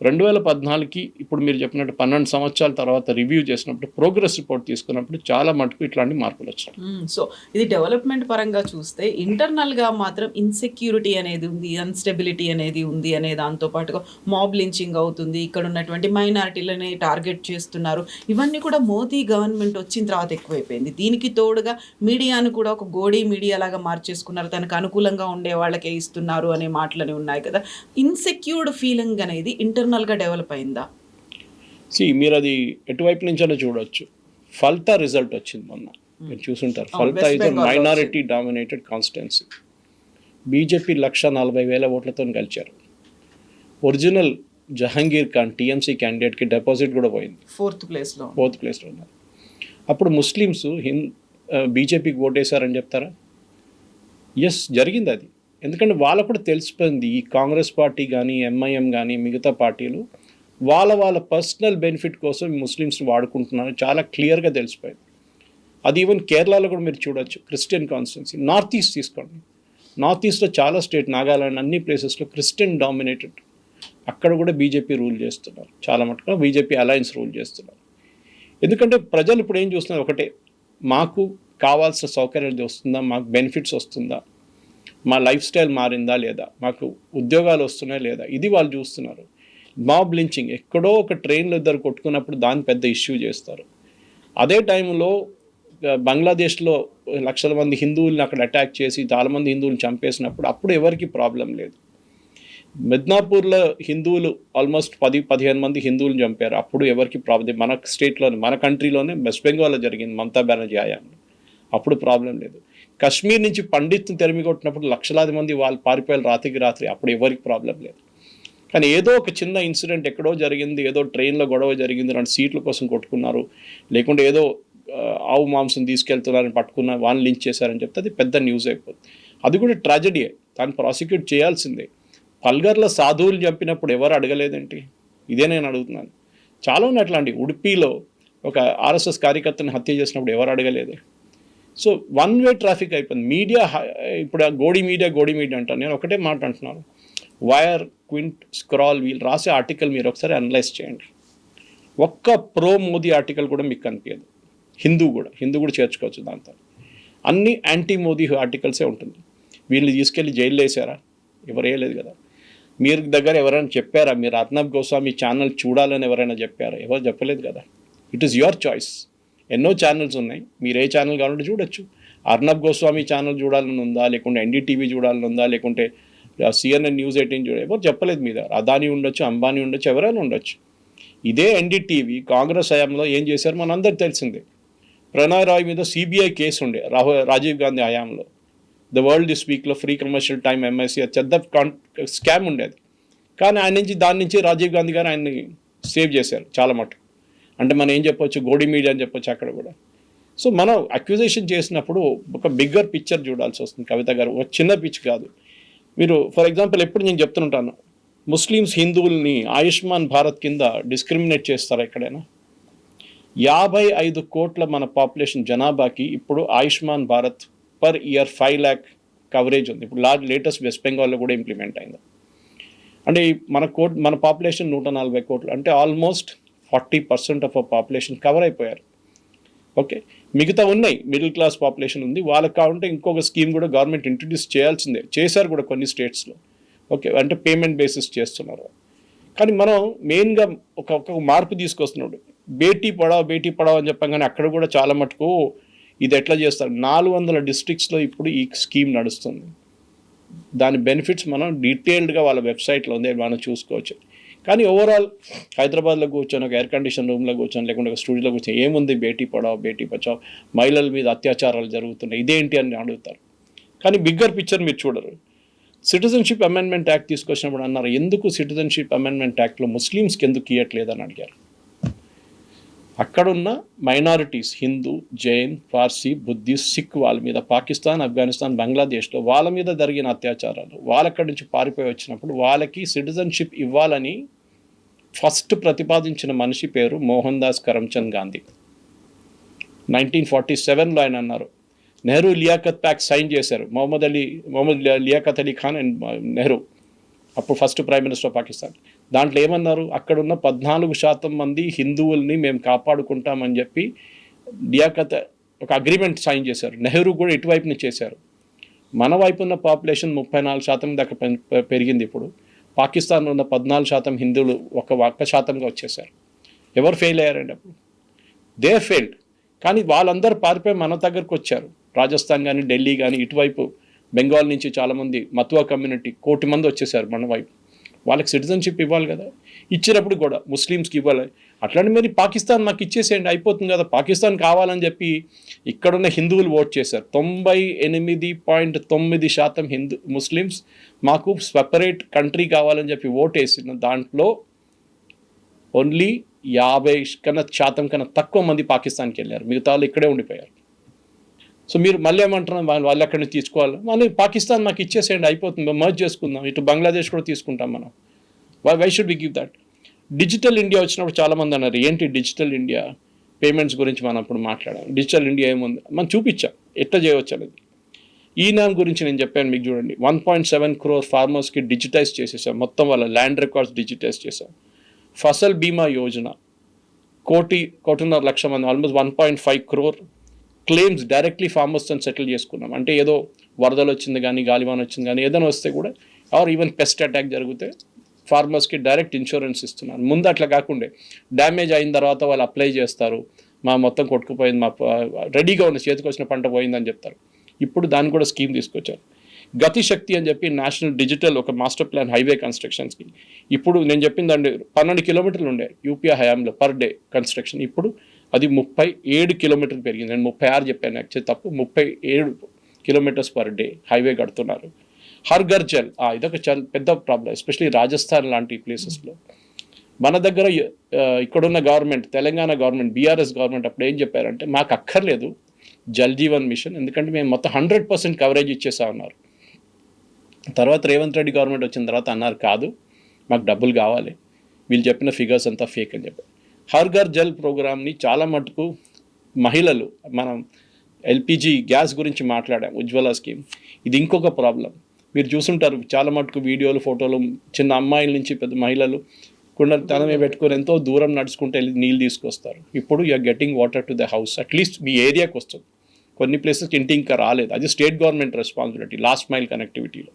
2014కి ఇప్పుడు మీరు చెప్పినట్టు 12 సంవత్సరాల తర్వాత రివ్యూ చేసినప్పుడు ప్రోగ్రెస్ రిపోర్ట్ తీసుకున్నప్పుడు చాలా మటుకు ఇట్లాంటి మార్పులు వచ్చాయి. సో ఇది డెవలప్మెంట్ పరంగా చూస్తే ఇంటర్నల్గా మాత్రం ఇన్సెక్యూరిటీ అనేది ఉంది, అన్స్టెబిలిటీ అనేది ఉంది అనే దాంతో పాటుగా మాబ్ లించింగ్ అవుతుంది, ఇక్కడ ఉన్నటువంటి మైనారిటీలని టార్గెట్ చేస్తున్నారు. ఇవన్నీ కూడా మోదీ గవర్నమెంట్ వచ్చిన తర్వాత ఎక్కువైపోయింది. దీనికి తోడుగా మీడియాను కూడా ఒక గోడీ మీడియా లాగా మార్చేసుకున్నారు, తనకు అనుకూలంగా ఉండే వాళ్ళకే ఇస్తున్నారు అనే మాటలని ఉన్నాయి కదా. ఇన్సెక్యూర్డ్ ఫీలింగ్ అనేది ఇంటర్నల్గా డెవలప్ అయిందా? మీరు అది ఎటువైపు నుంచైనా చూడొచ్చు. ఫల్తా రిజల్ట్ వచ్చింది మొన్న, మీరు చూసుంటారు. ఫల్తా ఇది మైనారిటీ డామినేటెడ్ కాన్స్టిట్యున్సీ. బీజేపీ 140,000 ఓట్లతో గెలిచారు. ఒరిజినల్ జహంగీర్ ఖాన్ టీఎంసీ క్యాండిడేట్కి డిపాజిట్ కూడా పోయింది, ఫోర్త్ ప్లేస్లో ఉన్నారు. అప్పుడు ముస్లిమ్స్ బీజేపీకి ఓటేశారని చెప్తారా? ఎస్, జరిగింది అది. ఎందుకంటే వాళ్ళకు కూడా తెలిసిపోయింది ఈ కాంగ్రెస్ పార్టీ కానీ ఎంఐఎం కానీ మిగతా పార్టీలు వాళ్ళ పర్సనల్ బెనిఫిట్ కోసం ముస్లిమ్స్ని వాడుకుంటున్నారు, చాలా క్లియర్గా తెలిసిపోయింది. అది ఈవెన్ కేరళలో కూడా మీరు చూడొచ్చు. క్రిస్టియన్ కాన్స్టిట్యున్సీ, నార్త్ ఈస్ట్ తీసుకోండి. నార్త్ ఈస్ట్లో చాలా స్టేట్, నాగాలాండ్ అన్ని ప్లేసెస్లో క్రిస్టియన్ డామినేటెడ్. అక్కడ కూడా బీజేపీ రూల్ చేస్తున్నారు, చాలా మటుకు బీజేపీ అలయన్స్ రూల్ చేస్తున్నారు. ఎందుకంటే ప్రజలు ఇప్పుడు ఏం చూస్తున్నారు, ఒకటే, మాకు కావాల్సిన సౌకర్యాలు వస్తుందా, మాకు బెనిఫిట్స్ వస్తుందా, మా లైఫ్ స్టైల్ మారిందా లేదా, మాకు ఉద్యోగాలు వస్తున్నాయా లేదా, ఇది వాళ్ళు చూస్తున్నారు. మాబ్ లించింగ్, ఎక్కడో ఒక ట్రైన్లో ఇద్దరు కొట్టుకున్నప్పుడు దాన్ని పెద్ద ఇష్యూ చేస్తారు. అదే టైంలో బంగ్లాదేశ్లో లక్షల మంది హిందువుల్ని అక్కడ అటాక్ చేసి చాలామంది హిందువులను చంపేసినప్పుడు అప్పుడు ఎవరికి ప్రాబ్లం లేదు. మిద్నాపూర్లో హిందువులు ఆల్మోస్ట్ 10-15 మంది హిందువులను చంపారు, అప్పుడు ఎవరికి ప్రాబ్లం. మన స్టేట్లోనే, మన కంట్రీలోనే, వెస్ట్ బెంగాల్లో జరిగింది మమతా బెనర్జీ హయాంలో, అప్పుడు ప్రాబ్లం లేదు. కశ్మీర్ నుంచి పండిత్ని తెరిమి కొట్టినప్పుడు లక్షలాది మంది వాళ్ళు పారిపోయారు రాత్రికి రాత్రి, అప్పుడు ఎవరికి ప్రాబ్లం లేదు. కానీ ఏదో ఒక చిన్న ఇన్సిడెంట్ ఎక్కడో జరిగింది, ఏదో ట్రైన్లో గొడవ జరిగింది, 2 సీట్ల కోసం కొట్టుకున్నారు, లేకుంటే ఏదో ఆవు మాంసం తీసుకెళ్తున్నారని పట్టుకున్న వాళ్ళని లించ్ చేశారని చెప్తే అది పెద్ద న్యూస్ అయిపోతుంది. అది కూడా ట్రాజడీయే, దాన్ని ప్రాసిక్యూట్ చేయాల్సిందే. పల్గర్లో సాధువులు చంపినప్పుడు ఎవరు అడగలేదేంటి? ఇదే నేను అడుగుతున్నాను. చాలా ఉన్నాయి అట్లాంటి. ఉడిపిలో ఒక ఆర్ఎస్ఎస్ కార్యకర్తని హత్య చేసినప్పుడు ఎవరు అడగలేదే. సో వన్ వే ట్రాఫిక్ అయిపోయింది. మీడియా ఇప్పుడు గోడి మీడియా అంటాను. నేను ఒకటే మాట అంటున్నాను, వైర్, క్వింట్, స్క్రాల్, వీళ్ళు రాసే ఆర్టికల్ మీరు ఒకసారి అనలైజ్ చేయండి. ఒక్క ప్రో మోదీ ఆర్టికల్ కూడా మీకు కనిపించదు. హిందూ కూడా చేర్చుకోవచ్చు దాంతో. అన్ని యాంటీ మోదీ ఆర్టికల్సే ఉంటుంది. వీళ్ళు తీసుకెళ్ళి జైల్లో వేసారా? ఎవరు వేయలేదు కదా. మీరు దగ్గర ఎవరైనా చెప్పారా, మీరు అర్నబ్ గోస్వామి ఛానల్ చూడాలని ఎవరైనా చెప్పారా? ఎవరు చెప్పలేదు కదా. It is your choice. ఎన్నో ఛానల్స్ ఉన్నాయి, మీరు ఏ ఛానల్ కావాలంటే చూడొచ్చు. అర్నబ్ గోస్వామి ఛానల్ చూడాలని ఉందా, లేకుంటే ఎన్డీటీవీ చూడాలని ఉందా, లేకుంటే CNN News 18 చూడాలి, ఎవరు చెప్పలేదు. మీద అదానీ ఉండొచ్చు, అంబానీ ఉండొచ్చు, ఎవరైనా ఉండొచ్చు. ఇదే ఎన్డీటీవీ కాంగ్రెస్ హయాంలో ఏం చేశారు మనందరికి తెలిసిందే. ప్రణయ్ రాయ్ మీద CBI కేసు ఉండే రాజీవ్ గాంధీ హయాంలో. ద వరల్డ్ దిస్ వీక్లో free commercial time MIC చెద్ద scam ఉండేది. కానీ దాని నుంచి రాజీవ్ గాంధీ గారు ఆయన్ని సేవ్ చేశారు చాలా మటుకు. అంటే మనం ఏం చెప్పొచ్చు, గోడి మీడియా అని చెప్పొచ్చు అక్కడ కూడా. సో మనం అక్యూజేషన్ చేసినప్పుడు ఒక బిగ్గర్ పిక్చర్ చూడాల్సి వస్తుంది కవిత గారు, ఒక చిన్న పిచ్ కాదు. మీరు ఫర్ ఎగ్జాంపుల్ ఎప్పుడు నేను చెప్తుంటాను, ముస్లిమ్స్ హిందువుల్ని ఆయుష్మాన్ భారత్ కింద డిస్క్రిమినేట్ చేస్తారా ఎక్కడైనా? 55 కోట్ల మన పాపులేషన్ జనాభాకి ఇప్పుడు Ayushman Bharat per year 5 lakh coverage ఉంది. ఇప్పుడు లేటెస్ట్ వెస్ట్ బెంగాల్లో కూడా ఇంప్లిమెంట్ అయింది. అంటే మన పాపులేషన్ 140 కోట్లు, అంటే ఆల్మోస్ట్ 40% ఆఫ్ పాపులేషన్ కవర్ అయిపోయారు. ఓకే, మిగతా ఉన్నాయి, మిడిల్ క్లాస్ పాపులేషన్ ఉంది, వాళ్ళకి కావాలంటే ఇంకొక స్కీమ్ కూడా గవర్నమెంట్ ఇంట్రడ్యూస్ చేయాల్సిందే, చేశారు కూడా కొన్ని స్టేట్స్లో. ఓకే, అంటే పేమెంట్ బేసిస్ చేస్తున్నారు. కానీ మనం మెయిన్గా ఒక మార్పు తీసుకొస్తున్నాడు. బేటీ పడావ్ అని చెప్పగానే అక్కడ కూడా చాలా మటుకు ఇది ఎట్లా చేస్తారు. 400 డిస్ట్రిక్ట్స్లో ఇప్పుడు ఈ స్కీమ్ నడుస్తుంది. దాని బెనిఫిట్స్ మనం డీటెయిల్డ్గా వాళ్ళ వెబ్సైట్లో ఉంది, మనం చూసుకోవచ్చు. కానీ ఓవరాల్ హైదరాబాద్లో కూర్చొని ఒక ఎయిర్ కండిషన్ రూమ్లో కూర్చొని, లేకుంటే ఒక స్టూడియోలో కూర్చొని ఏముంది బేటీ పడావ్ బేటీ బచావ్, మహిళల మీద అత్యాచారాలు జరుగుతున్నాయి, ఇదేంటి అని అడుగుతారు. కానీ బిగ్గర్ పిక్చర్ మీరు చూడరు. సిటిజన్షిప్ అమెండ్మెంట్ యాక్ట్ తీసుకొచ్చినప్పుడు అన్నారు, ఎందుకు సిటిజన్షిప్ అమెండ్మెంట్ యాక్ట్లో ముస్లిమ్స్కి ఎందుకు ఇవ్వట్లేదని అడిగారు. అక్కడున్న మైనారిటీస్ హిందూ, జైన్, పార్సీ, బుద్ధిస్ట్, సిక్ వాళ్ళ మీద పాకిస్తాన్, ఆఫ్ఘనిస్తాన్, బంగ్లాదేశ్లో వాళ్ళ మీద జరిగిన అత్యాచారాలు, వాళ్ళక్కడి నుంచి పారిపోయి వచ్చినప్పుడు వాళ్ళకి సిటిజన్షిప్ ఇవ్వాలని ఫస్ట్ ప్రతిపాదించిన మనిషి పేరు మోహన్ దాస్ కరమ్చంద్ గాంధీ. 1947లో ఆయన అన్నారు. నెహ్రూ లియాఖత్ ప్యాక్ట్ సైన్ చేశారు. మొహమ్మద్ లియాఖత్ అలీ ఖాన్ అండ్ నెహ్రూ, అప్పుడు first prime minister of Pakistan. దాంట్లో ఏమన్నారు, అక్కడున్న 14% మంది హిందువుల్ని మేము కాపాడుకుంటామని చెప్పి లియాఖత్ ఒక అగ్రిమెంట్ సైన్ చేశారు. నెహ్రూ కూడా ఇటువైపుని చేశారు. మన వైపు ఉన్న పాపులేషన్ 34% దాకా పెరిగింది. ఇప్పుడు పాకిస్తాన్లో ఉన్న 14% హిందువులు 1% వచ్చేసారు. ఎవరు ఫెయిల్ అయ్యారండి అప్పుడు? They failed. కానీ వాళ్ళందరూ పారిపోయి మన దగ్గరకు వచ్చారు. రాజస్థాన్ కానీ, ఢిల్లీ కానీ, ఇటువైపు బెంగాల్ నుంచి చాలామంది మతువా కమ్యూనిటీ 1 కోటి మంది వచ్చేసారు మన వైపు. వాళ్ళకి సిటిజన్షిప్ ఇవ్వాలి కదా, ఇచ్చినప్పుడు కూడా ముస్లిమ్స్కి ఇవ్వాలి. అట్లాంటి మరి పాకిస్తాన్ మాకు ఇచ్చేసేయండి అయిపోతుంది కదా. పాకిస్తాన్ కావాలని చెప్పి ఇక్కడున్న హిందువులు ఓట్ చేశారు. 98.9% ముస్లిమ్స్ మాకు సెపరేట్ కంట్రీ కావాలని చెప్పి ఓట్ వేసిన దాంట్లో ఓన్లీ 50% కన్నా తక్కువ మంది పాకిస్తాన్కి వెళ్ళారు. మిగతా వాళ్ళు ఇక్కడే ఉండిపోయారు. సో మీరు మళ్ళీ ఏమంటున్నారు, వాళ్ళు అక్కడి నుంచి తీసుకోవాలి, మళ్ళీ పాకిస్తాన్ మాకు ఇచ్చేసేయండి అయిపోతుంది, మర్జ్ చేసుకుందాం, ఇటు బంగ్లాదేశ్ కూడా తీసుకుంటాం మనం. Why should we give that? Digital India వచ్చినప్పుడు చాలామంది అన్నారు, ఏంటి డిజిటల్ ఇండియా పేమెంట్స్ గురించి మనం అప్పుడు మాట్లాడాం. డిజిటల్ ఇండియా ఏముంది మనం చూపించాం ఎట్లా చేయవచ్చు అనేది. ఈ నామ్ గురించి నేను చెప్పాను మీకు. చూడండి, 1.7 crore ఫార్మర్స్కి డిజిటైజ్ చేసేసాం, మొత్తం వాళ్ళ ల్యాండ్ రికార్డ్స్ డిజిటైజ్ చేసాం. ఫసల్ బీమా యోజన 1.5 లక్ష మంది, ఆల్మోస్ట్ 1.5 crore క్లెయిమ్స్ డైరెక్ట్లీ ఫార్మర్స్తో సెటిల్ చేసుకున్నాం. అంటే ఏదో వరదలు వచ్చింది కానీ, గాలివాన వచ్చింది కానీ, ఏదైనా వస్తే కూడా, ఆర్ ఈవెన్ పెస్ట్ అటాక్ జరిగితే ఫార్మర్స్కి డైరెక్ట్ ఇన్సూరెన్స్ ఇస్తున్నారు. ముందు అట్లా కాకుండా డ్యామేజ్ అయిన తర్వాత వాళ్ళు అప్లై చేస్తారు, మా మొత్తం కొట్టుకుపోయింది, మా రెడీగా ఉన్న చేతికి వచ్చిన పంట పోయిందని చెప్తారు. ఇప్పుడు దాన్ని కూడా స్కీమ్ తీసుకొచ్చారు. గతి శక్తి అని చెప్పి నేషనల్ డిజిటల్ ఒక మాస్టర్ ప్లాన్ హైవే కన్స్ట్రక్షన్స్కి. ఇప్పుడు నేను చెప్పిందండి 12 కిలోమీటర్లు ఉండే యూపీఐ హయాంలో పర్ డే కన్స్ట్రక్షన్, ఇప్పుడు అది 37 కిలోమీటర్లు పెరిగింది. నేను 36 చెప్పాను, యాక్చువల్లీ తప్పు. 37 కిలోమీటర్స్ పర్ డే హైవే కడుతున్నారు. హర్ ఘర్ జల్, ఇదొక చాలా పెద్ద ప్రాబ్లం, ఎస్పెషలీ రాజస్థాన్ లాంటి ప్లేసెస్లో. మన దగ్గర ఇక్కడున్న government, Telangana government, BRS government అప్పుడు ఏం చెప్పారంటే, మాకు అక్కర్లేదు జల్ జీవన్ మిషన్, ఎందుకంటే మేము మొత్తం 100% కవరేజ్ ఇచ్చేసా ఉన్నారు. తర్వాత రేవంత్ రెడ్డి గవర్నమెంట్ వచ్చిన తర్వాత అన్నారు, కాదు మాకు డబ్బులు కావాలి, వీళ్ళు చెప్పిన ఫిగర్స్ అంతా ఫేక్ అని చెప్పారు. హర్ ఘర్ జల్ ప్రోగ్రామ్ని చాలా మటుకు మహిళలు, మనం ఎల్పిజి గ్యాస్ గురించి మాట్లాడాం, ఉజ్వల స్కీమ్, ఇది ఇంకొక ప్రాబ్లం. మీరు చూసుంటారు చాలా మటుకు వీడియోలు, ఫోటోలు, చిన్న అమ్మాయిల నుంచి పెద్ద మహిళలు కుండ తనమే పెట్టుకొని ఎంతో దూరం నడుచుకుంటే వెళ్ళి నీళ్ళు తీసుకొస్తారు. ఇప్పుడు you are getting water to the house, at least మీ ఏరియాకి వస్తుంది. కొన్ని ప్లేసెస్కి ఇంటి ఇంకా రాలేదు, అది state government responsibility, last mile కనెక్టివిటీలో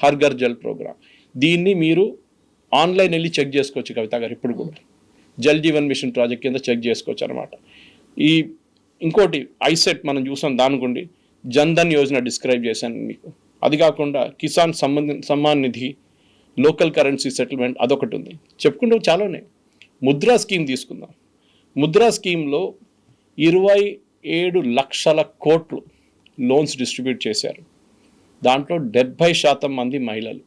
హర్ ఘర్ జల్ ప్రోగ్రామ్. దీన్ని మీరు ఆన్లైన్ వెళ్ళి చెక్ చేసుకోవచ్చు కవిత గారు. ఇప్పుడు కూడా జల్ జీవన్ మిషన్ ప్రాజెక్ట్ కింద చెక్ చేసుకోవచ్చు అనమాట. ఈ ఇంకోటి ఐసెట్ మనం చూసాం, దానికోండి జన్ధన్ యోజన డిస్క్రైబ్ చేశాను మీకు. అది కాకుండా Kisan Samman Nidhi, local currency settlement, అదొకటి ఉంది. చెప్పుకుంటూ చాలా ఉన్నాయి. ముద్రా స్కీమ్ తీసుకుందాం. ముద్రా స్కీమ్లో 27 లక్షల కోట్లు లోన్స్ డిస్ట్రిబ్యూట్ చేశారు. దాంట్లో 70% మంది మహిళలు.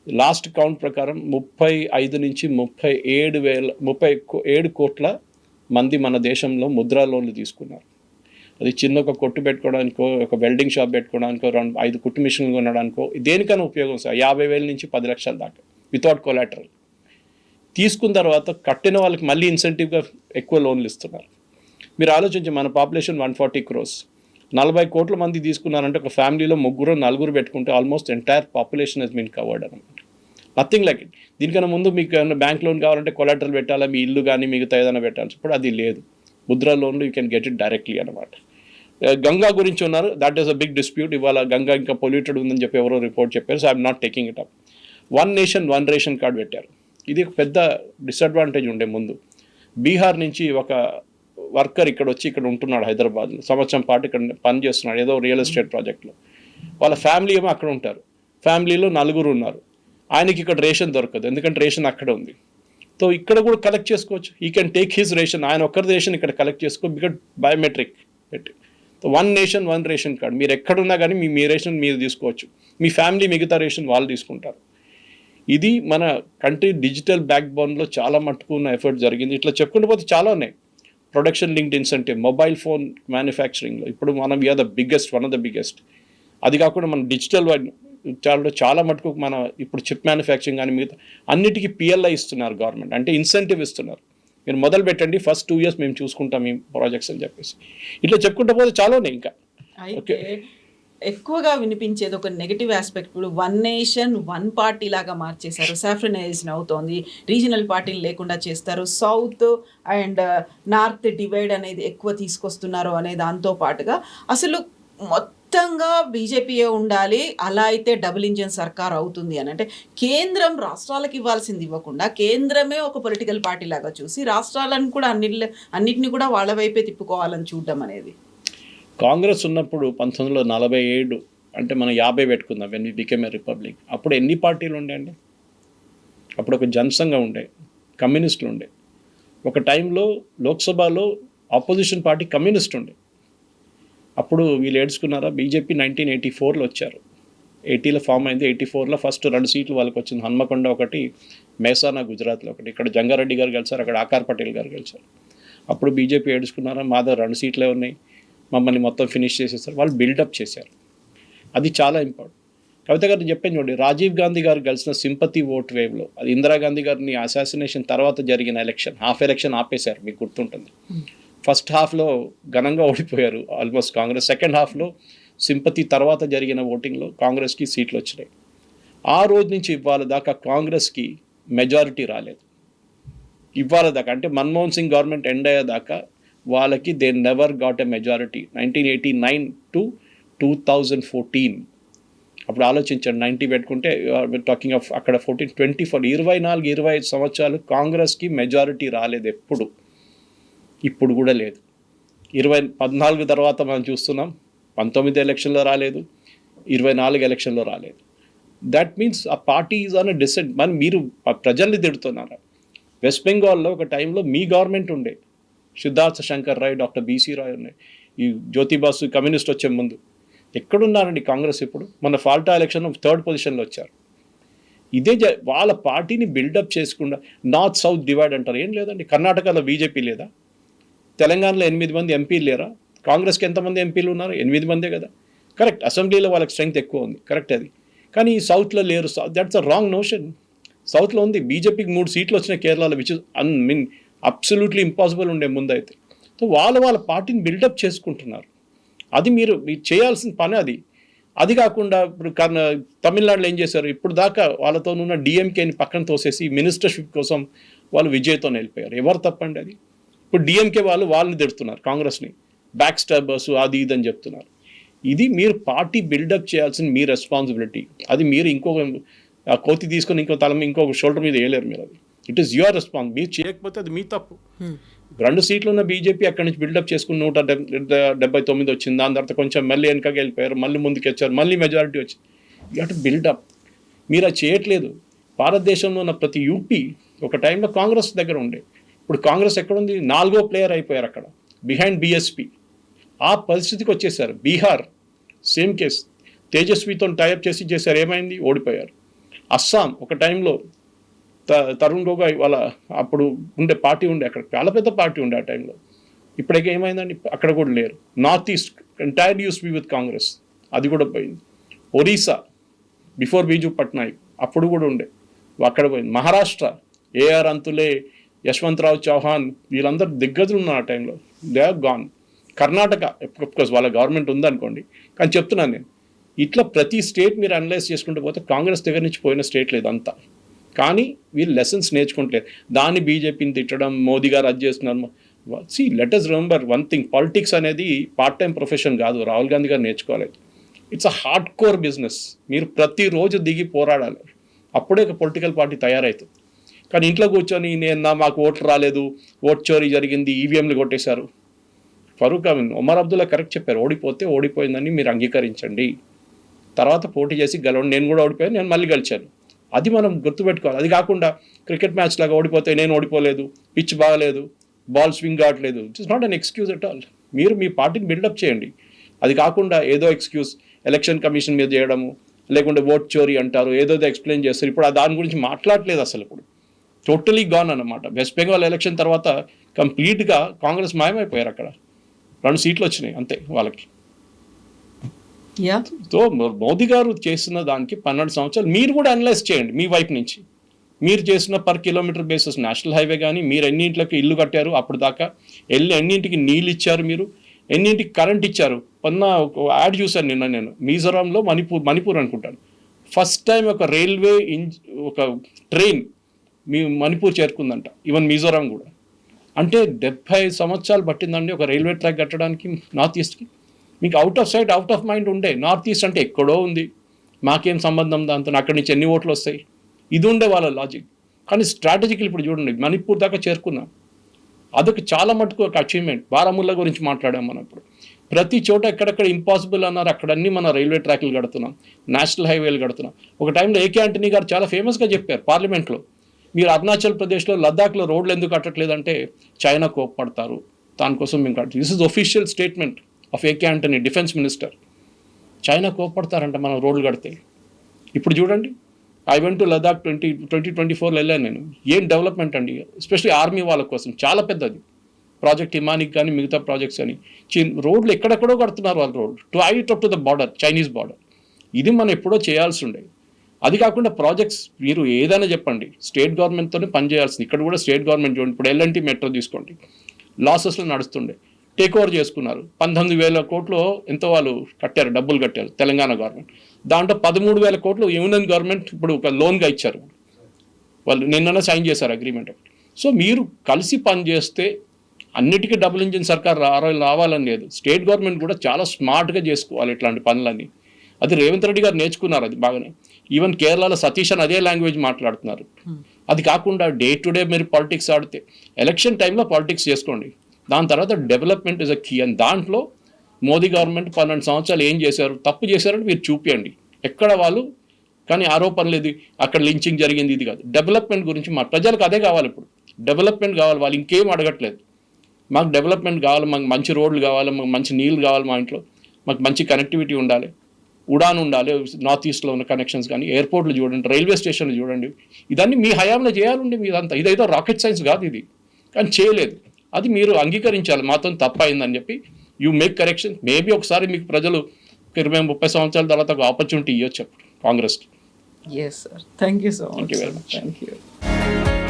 లాస్ట్ కౌంట్ ప్రకారం 35 నుంచి 37 కోట్ల మంది మన దేశంలో ముద్రా లోన్లు తీసుకున్నారు. అది చిన్న ఒక కొట్టు పెట్టుకోవడానికో, ఒక వెల్డింగ్ షాప్ పెట్టుకోవడానికో, 5 కుట్టు మిషన్లు కొనడానికో, దేనికైనా ఉపయోగం సార్. 50,000 నుంచి 10 లక్షల దాకా వితౌట్ కొలాటరల్ తీసుకున్న తర్వాత కట్టిన వాళ్ళకి మళ్ళీ ఇన్సెంటివ్గా ఎక్కువ లోన్లు ఇస్తున్నారు. మీరు ఆలోచించి, మన పాపులేషన్ 140 crores, 40 కోట్ల మంది తీసుకున్నారంటే ఒక ఫ్యామిలీలో 3-4 పెట్టుకుంటే almost entire population has been covered అనమాట. Nothing like it. దీనికన్నా ముందు మీకు ఏమైనా బ్యాంక్ లోన్ కావాలంటే కొలాటరల్ పెట్టాలా, మీ ఇల్లు కానీ మిగతా ఏదైనా పెట్టాలి. ఇప్పుడు అది లేదు. ముద్రా లోన్లు you can get it directly అనమాట. గంగా గురించి ఉన్నారు, that is a big dispute. ఇవాళ గంగా ఇంకా పొల్యూటెడ్ ఉందని చెప్పి ఎవరో రిపోర్ట్ చెప్పారు. So I'm not taking it up. 1 nation 1 ration card పెట్టారు. ఇది ఒక పెద్ద డిసడ్వాంటేజ్ ఉండే ముందు. బీహార్ నుంచి ఒక వర్కర్ ఇక్కడ వచ్చి ఇక్కడ ఉంటున్నాడు హైదరాబాద్లో, సంవత్సరం పాటు ఇక్కడ పని చేస్తున్నాడు ఏదో రియల్ ఎస్టేట్ ప్రాజెక్ట్లో. వాళ్ళ ఫ్యామిలీ ఏమో అక్కడ ఉంటారు, ఫ్యామిలీలో 4 ఉన్నారు. ఆయనకి ఇక్కడ రేషన్ దొరకదు, ఎందుకంటే రేషన్ అక్కడ ఉంది. సో ఇక్కడ కూడా కలెక్ట్ చేసుకోవచ్చు. ఈ కెన్ టేక్ హిజ్ రేషన్, ఆయన ఒక్కరి రేషన్ ఇక్కడ కలెక్ట్ చేసుకో, బికాజ్ బయోమెట్రిక్ పెట్టి. One nation one ration card, మీరు ఎక్కడున్నా కానీ మీ రేషన్ మీరు తీసుకోవచ్చు, మీ ఫ్యామిలీ మిగతా రేషన్ వాళ్ళు తీసుకుంటారు. ఇది మన కంట్రీ డిజిటల్ బ్యాక్ బోన్లో చాలా మట్టుకు ఉన్న ఎఫర్ట్ జరిగింది. ఇట్లా చెప్పుకుంటూ పోతే చాలా ఉన్నాయి. Production linked incentive, mobile phone మ్యానుఫ్యాక్చరింగ్లో ఇప్పుడు మనం we are the biggest, one of the biggest. అది కాకుండా మన డిజిటల్ చాలా మటుకు మన ఇప్పుడు చిప్ మ్యానుఫ్యాక్చరింగ్ కానీ మిగతా అన్నిటికీ పిఎల్ఐ ఇస్తున్నారు గవర్నమెంట్, అంటే ఇన్సెంటివ్ ఇస్తున్నారు. మీరు మొదలు పెట్టండి, ఫస్ట్ 2 years మేము చూసుకుంటాం ఈ ప్రాజెక్ట్స్ అని చెప్పేసి. ఇట్లా చెప్పుకుంటూ పోతే చాలా ఉన్నాయి ఇంకా. అయితే ఎక్కువగా వినిపించేది ఒక నెగటివ్ ఆస్పెక్ట్, ఇప్పుడు వన్ నేషన్ వన్ పార్టీ లాగా మార్చేశారు, సాఫ్రనైజేషన్ అవుతోంది, రీజనల్ పార్టీలు లేకుండా చేస్తారు, సౌత్ అండ్ నార్త్ డివైడ్ అనేది ఎక్కువ తీసుకొస్తున్నారు అనే దాంతో పాటుగా అసలు మొత్తంగా బీజేపీయే ఉండాలి, అలా అయితే డబుల్ ఇంజిన్ సర్కార్ అవుతుంది అని, అంటే కేంద్రం రాష్ట్రాలకు ఇవ్వాల్సింది ఇవ్వకుండా కేంద్రమే ఒక పొలిటికల్ పార్టీ లాగా చూసి రాష్ట్రాలను కూడా అన్నిటిని కూడా వాళ్ళ వైపే తిప్పుకోవాలని చూడడం అనేది. కాంగ్రెస్ ఉన్నప్పుడు 1947 అంటే మనం 50 పెట్టుకుందాం, when we become a republic. అప్పుడు ఎన్ని పార్టీలు ఉండే అండి? అప్పుడు ఒక జనసంఘ ఉండే, కమ్యూనిస్టులు ఉండే. ఒక టైంలో లోక్సభలో ఆపోజిషన్ పార్టీ కమ్యూనిస్ట్ ఉండే. అప్పుడు వీళ్ళు ఏడ్చుకున్నారా? బీజేపీ 1984లో వచ్చారు, 80లో ఫామ్ అయింది, 84లో ఫస్ట్ 2 సీట్లు వాళ్ళకి వచ్చింది. హన్మకొండ ఒకటి, మేసానా గుజరాత్లో ఒకటి. ఇక్కడ జంగారెడ్డి గారు గెలిచారు, అక్కడ ఆకార్ పటేల్ గారు గెలిచారు. అప్పుడు బీజేపీ ఏడ్చుకున్నారా? మా దగ్గర 2 సీట్లే ఉన్నాయి, మమ్మల్ని మొత్తం ఫినిష్ చేసేస్తారు. వాళ్ళు బిల్డప్ చేశారు, అది చాలా ఇంపార్టెంట్. కవిత గారు చెప్పాను చూడండి, రాజీవ్ గాంధీ గారు కలిసిన సింపతి ఓట్ వేవ్లో, అది ఇందిరాగాంధీ గారిని అసాసినేషన్ తర్వాత జరిగిన ఎలక్షన్, హాఫ్ ఎలక్షన్ ఆపేశారు, మీకు గుర్తుంటుంది. ఫస్ట్ హాఫ్లో ఘనంగా ఓడిపోయారు ఆల్మోస్ట్ కాంగ్రెస్, సెకండ్ హాఫ్లో సింపతి తర్వాత జరిగిన ఓటింగ్లో కాంగ్రెస్కి సీట్లు వచ్చినాయి. ఆ రోజు నుంచి ఇవాళ దాకా కాంగ్రెస్కి మెజారిటీ రాలేదు. ఇవాళ దాకా అంటే మన్మోహన్ సింగ్ గవర్నమెంట్ ఎండ్ అయ్యేదాకా వాళ్ళకి they never got a majority. 1989 to 2014 అప్పుడు ఆలోచించండి, 90 పెట్టుకుంటే టాకింగ్ ఆఫ్ అక్కడ 14, 24, 24-25 సంవత్సరాలు కాంగ్రెస్కి మెజారిటీ రాలేదు ఎప్పుడు, ఇప్పుడు కూడా లేదు. 14 తర్వాత మనం చూస్తున్నాం, 19 ఎలక్షన్లో రాలేదు, 24 ఎలక్షన్లో రాలేదు. దట్ మీన్స్ ఆ party is on a descent. మరి మీరు ప్రజల్ని తిడుతున్నారా? వెస్ట్ బెంగాల్లో ఒక టైంలో మీ గవర్నమెంట్ ఉండే, సిద్ధార్థ శంకర్ రాయ్, డాక్టర్ బీసీ రాయ్ ఉన్నాయి, ఈ జ్యోతిబాసు కమ్యూనిస్ట్ వచ్చే ముందు. ఎక్కడున్నారండి కాంగ్రెస్ ఇప్పుడు? మన ఫాల్టా ఎలక్షన్లో 3rd పొజిషన్లో వచ్చారు. ఇదే వాళ్ళ పార్టీని బిల్డప్ చేసుకుండా నార్త్ సౌత్ డివైడ్ అంటారు. ఏం లేదండి, కర్ణాటకలో బీజేపీ లేదా? తెలంగాణలో 8 మంది ఎంపీలు లేరా? కాంగ్రెస్కి ఎంతమంది ఎంపీలు ఉన్నారు? 8 మందే కదా. కరెక్ట్, అసెంబ్లీలో వాళ్ళకి స్ట్రెంగ్త్ ఎక్కువ ఉంది, కరెక్ట్ అది. కానీ సౌత్లో లేరు. That's a wrong notion. సౌత్లో ఉంది, బీజేపీకి 3 సీట్లు వచ్చినాయి కేరళలో, విచ్ ఇస్ అబ్సల్యూట్లీ ఇంపాసిబుల్ ఉండే ముందైతే. సో వాళ్ళ పార్టీని బిల్డప్ చేసుకుంటున్నారు. అది మీరు చేయాల్సిన పని అది. అది కాకుండా ఇప్పుడు తమిళనాడులో ఏం చేశారు? ఇప్పుడు దాకా వాళ్ళతో ఉన్న డిఎంకేని పక్కన తోసేసి మినిస్టర్షిప్ కోసం వాళ్ళు విజయ్తో వెళ్ళిపోయారు. ఎవరు తప్పండి అది? ఇప్పుడు డిఎంకే వాళ్ళని తిడుతున్నారు, కాంగ్రెస్ని బ్యాక్ స్టాబర్స్ అది ఇది అని చెప్తున్నారు. ఇది మీరు పార్టీ బిల్డప్ చేయాల్సిన మీ రెస్పాన్సిబిలిటీ. అది మీరు ఇంకొక కోతి తీసుకొని ఇంకొక షోల్డర్ మీద వేయలేరు మీరు. అది ఇట్ ఈస్ యువర్ రెస్పాన్స్. మీరు చేయకపోతే అది మీ తప్పు. 2 సీట్లు ఉన్న బీజేపీ అక్కడి నుంచి బిల్డప్ చేసుకుని 179 వచ్చింది. దాని తర్వాత కొంచెం మళ్ళీ వెనకకి వెళ్ళిపోయారు, మళ్ళీ ముందుకు వచ్చారు, మళ్ళీ మెజారిటీ వచ్చింది. You have to buildup. మీరు అది చేయట్లేదు. భారతదేశంలో ఉన్న ప్రతి యూపీ ఒక టైంలో కాంగ్రెస్ దగ్గర ఉండే, ఇప్పుడు కాంగ్రెస్ ఎక్కడుంది? 4వ ప్లేయర్ అయిపోయారు అక్కడ, బిహైండ్ బీఎస్పీ. ఆ పరిస్థితికి వచ్చేసారు. బీహార్ సేమ్ కేస్, తేజస్వితో టైఅప్ చేశారు, ఏమైంది? ఓడిపోయారు. అస్సాం ఒక టైంలో తరుణ్ గొగోయ్ వాళ్ళ అప్పుడు ఉండే పార్టీ ఉండే, అక్కడ చాలా పెద్ద పార్టీ ఉండే ఆ టైంలో. ఇప్పటికే ఏమైందండి? అక్కడ కూడా లేరు. North east entire used be with Congress, అది కూడా పోయింది. ఒరిస్సా బిఫోర్ బీజు పట్నాయక్ అప్పుడు కూడా ఉండే, అక్కడ పోయింది. మహారాష్ట్ర ఏఆర్ అంతులే, యశ్వంతరావు చౌహాన్, వీళ్ళందరూ దిగ్గజులు ఉన్నారు ఆ టైంలో, they are gone. Karnataka of course వాళ్ళ గవర్నమెంట్ ఉందనుకోండి, కానీ చెప్తున్నాను నేను, ఇట్లా ప్రతి స్టేట్ మీరు అనలైజ్ చేసుకుంటూ పోతే కాంగ్రెస్ దగ్గర నుంచి పోయిన స్టేట్ లేదు అంతా. కానీ వీళ్ళు లెసన్స్ నేర్చుకుంటలేరు. దాన్ని బీజేపీని తిట్టడం, మోదీ గారు అది చేస్తున్నారు. Let us remember one thing, politics అనేది పార్ట్ టైం ప్రొఫెషన్ కాదు. రాహుల్ గాంధీ గారు నేర్చుకోవాలి. It's a hard core business. మీరు ప్రతిరోజు దిగి పోరాడాలి, అప్పుడే ఒక పొలిటికల్ పార్టీ తయారవుతుంది. కానీ ఇంట్లో కూర్చొని మాకు ఓట్లు రాలేదు, ఓట్ చోరీ జరిగింది, ఈవీఎంలు కొట్టేశారు. ఫరూక్ అమీన్, ఒమర్ అబ్దుల్లా కరెక్ట్ చెప్పారు, ఓడిపోతే ఓడిపోయిందని మీరు అంగీకరించండి, తర్వాత పోటీ చేసి గెలవండి. నేను కూడా ఓడిపోయాను, నేను మళ్ళీ గెలిచాను. అది మనం గుర్తుపెట్టుకోవాలి. అది కాకుండా క్రికెట్ మ్యాచ్ లాగా ఓడిపోతే నేను ఓడిపోలేదు, పిచ్ బాగలేదు, బాల్ స్వింగ్ కావట్లేదు, it is not an excuse at all. మీరు మీ పార్టీని బిల్డప్ చేయండి. అది కాకుండా ఏదో ఎక్స్క్యూజ్ ఎలక్షన్ కమిషన్ మీద చేయడము, లేకుంటే ఓట్ చోరీ అంటారు, ఏదో ఎక్స్ప్లెయిన్ చేస్తారు. ఇప్పుడు దాని గురించి మాట్లాడలేదు అసలు. ఇప్పుడు టోటలీ గాన్ అన్నమాట. వెస్ట్ బెంగాల్ ఎలక్షన్ తర్వాత కంప్లీట్గా కాంగ్రెస్ మాయమైపోయారు. అక్కడ 2 సీట్లు వచ్చినాయి అంతే వాళ్ళకి. సో మోదీ గారు చేసిన దానికి 12 సంవత్సరాలు మీరు కూడా అనలైజ్ చేయండి మీ వైపు నుంచి. మీరు చేసిన per kilometre basis national highway కానీ, మీరు ఎన్నింటికి ఇల్లు కట్టారు అప్పుడు దాకా, ఎన్నింటికి నీళ్ళు ఇచ్చారు, మీరు ఎన్నింటికి కరెంట్ ఇచ్చారు. యాడ్ చూశాను నిన్న నేను, మిజోరాంలో మణిపూర్ అనుకుంటాను, ఫస్ట్ టైం ఒక రైల్వే ఒక ట్రైన్ మీ మణిపూర్ చేరుకుందంట, ఈవెన్ మిజోరాం కూడా. అంటే 70 సంవత్సరాలు పట్టిందండి ఒక రైల్వే ట్రాక్ కట్టడానికి నార్త్ ఈస్ట్కి. మీకు out of sight out of mind ఉండే, నార్త్ ఈస్ట్ అంటే ఎక్కడో ఉంది, మాకేం సంబంధం దాంతో, అక్కడి నుంచి ఎన్ని ఓట్లు వస్తాయి, ఇది ఉండే వాళ్ళ లాజిక్. కానీ స్ట్రాటజికల్ ఇప్పుడు చూడండి మణిపూర్ దాకా చేరుకున్నాం. అదొక చాలా మటుకు ఒక అచీవ్మెంట్. బారాముల్లా గురించి మాట్లాడాం మనం. ఇప్పుడు ప్రతి చోట ఎక్కడెక్కడ ఇంపాసిబుల్ అన్నారు అక్కడన్నీ మన రైల్వే ట్రాక్లు కడుతున్నాం, నేషనల్ హైవేలు కడుతున్నాం. ఒక టైంలో ఏకే ఆంటనీ గారు చాలా ఫేమస్గా చెప్పారు పార్లమెంట్లో, మీరు అరుణాచల్ ప్రదేశ్లో లద్దాఖ్లో రోడ్లు ఎందుకు కట్టట్లేదంటే చైనా కోప్పడతారు, దానికోసం మేము కట్ట. This is official statement of AK Antony, defence minister. China కోప్పడతారంట మనం రోడ్లు కడితే. ఇప్పుడు చూడండి, ఐ వెంట్ టు లదాఖ్ 2024లో వెళ్ళాను నేను. ఏం డెవలప్మెంట్ అండి, ఎస్పెషల్లీ ఆర్మీ వాళ్ళ కోసం చాలా పెద్దది ప్రాజెక్ట్. హిమానిక్ కానీ మిగతా ప్రాజెక్ట్స్ కానీ రోడ్లు ఎక్కడెక్కడో కడుతున్నారు వాళ్ళు, రోడ్లు to height up to the border, Chinese border. ఇది మనం ఎప్పుడో చేయాల్సి ఉండేది. అది కాకుండా ప్రాజెక్ట్స్ మీరు ఏదైనా చెప్పండి, స్టేట్ గవర్నమెంట్తోనే పనిచేయాల్సింది. ఇక్కడ కూడా స్టేట్ గవర్నమెంట్ చూడండి, ఇప్పుడు ఎల్ఎన్టీ మెట్రో తీసుకోండి, లాసెస్లో నడుస్తుండే, టేక్ ఓవర్ చేసుకున్నారు. 19,000 కోట్లు ఎంతో వాళ్ళు కట్టారు, డబ్బులు కట్టారు తెలంగాణ గవర్నమెంట్. దాంట్లో 13,000 కోట్లు యూనియన్ గవర్నమెంట్ ఇప్పుడు ఒక లోన్గా ఇచ్చారు. వాళ్ళు నిన్ననే సైన్ చేశారు అగ్రిమెంట్. సో మీరు కలిసి పనిచేస్తే అన్నిటికీ డబుల్ ఇంజిన్ సర్కార్ రావాలని లేదు. స్టేట్ గవర్నమెంట్ కూడా చాలా స్మార్ట్గా చేసుకోవాలి ఇట్లాంటి పనులన్నీ. అది రేవంత్ రెడ్డి గారు నేర్చుకున్నారు అది బాగానే. ఈవెన్ కేరళలో సతీష్ అని అదే లాంగ్వేజ్ మాట్లాడుతున్నారు. అది కాకుండా డే టు డే మీరు పాలిటిక్స్ ఆడితే, ఎలక్షన్ టైంలో పాలిటిక్స్ చేసుకోండి, దాని తర్వాత డెవలప్మెంట్ ఇస్ అ కీ. అని దాంట్లో మోదీ గవర్నమెంట్ 12 సంవత్సరాలు ఏం చేశారు, తప్పు చేశారని మీరు చూపించండి. ఎక్కడ వాళ్ళు కానీ ఆరోపణ లేదు, అక్కడ లించింగ్ జరిగింది, ఇది కాదు. డెవలప్మెంట్ గురించి మా ప్రజలకు అదే కావాలి. ఇప్పుడు డెవలప్మెంట్ కావాలి, వాళ్ళు ఇంకేం అడగట్లేదు. మాకు డెవలప్మెంట్ కావాలి, మాకు మంచి రోడ్లు కావాలి, మాకు మంచి నీళ్ళు కావాలి, మా ఇంట్లో మాకు మంచి కనెక్టివిటీ ఉండాలి, ఉడాన్ ఉండాలి, నార్త్ ఈస్ట్లో ఉన్న కనెక్షన్స్ కానీ, ఎయిర్పోర్ట్లు చూడండి, రైల్వే స్టేషన్లు చూడండి. ఇదన్నీ మీ హయాంలో చేయాలండి మీదంతా. ఇదైతే రాకెట్ సైన్స్ కాదు ఇది, కానీ చేయలేదు. అది మీరు అంగీకరించాలి, మాతో తప్పు అయిందని చెప్పి యూ మేక్ కరెక్షన్. మేబీ ఒకసారి మీకు ప్రజలు 20-30 సంవత్సరాల తర్వాత ఒక ఆపర్చునిటీ ఇవ్వచ్చు కాంగ్రెస్కి. Yes, sir. Thank you so much. Thank you very much. Thank you.